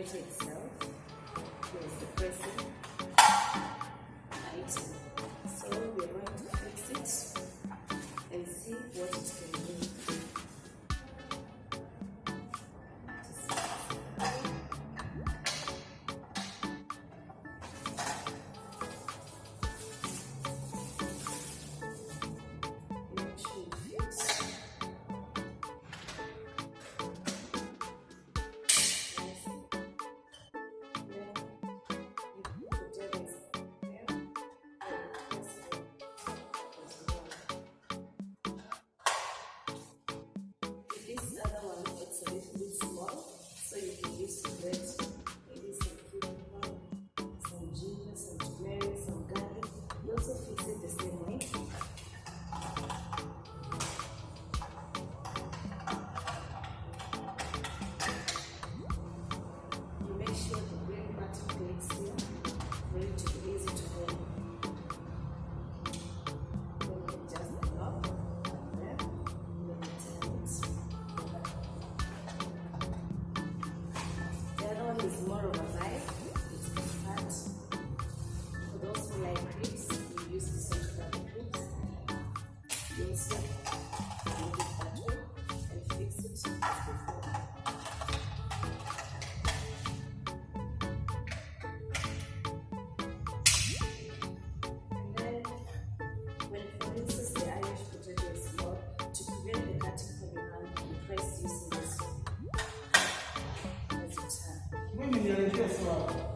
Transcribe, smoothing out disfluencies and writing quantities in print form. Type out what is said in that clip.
grater itself. Here's the pressing item. So we are going to fix it and see what it can do. This other one, it's a little bit small, so you can use to grate maybe some cucumber, some ginger, some turmeric, some garlic. You also fix it the same way. You make sure the green button clicks here for it to be easy to hold. Is more of a knife. It's fat. For those who like ribs, you use this one to cut the ribs. You also make it that way and fix it as before. And then, when for instance the Irish potato is small, to prevent the cutting from your hand, you press using this one. Mimi ndio nilikuwa sawa.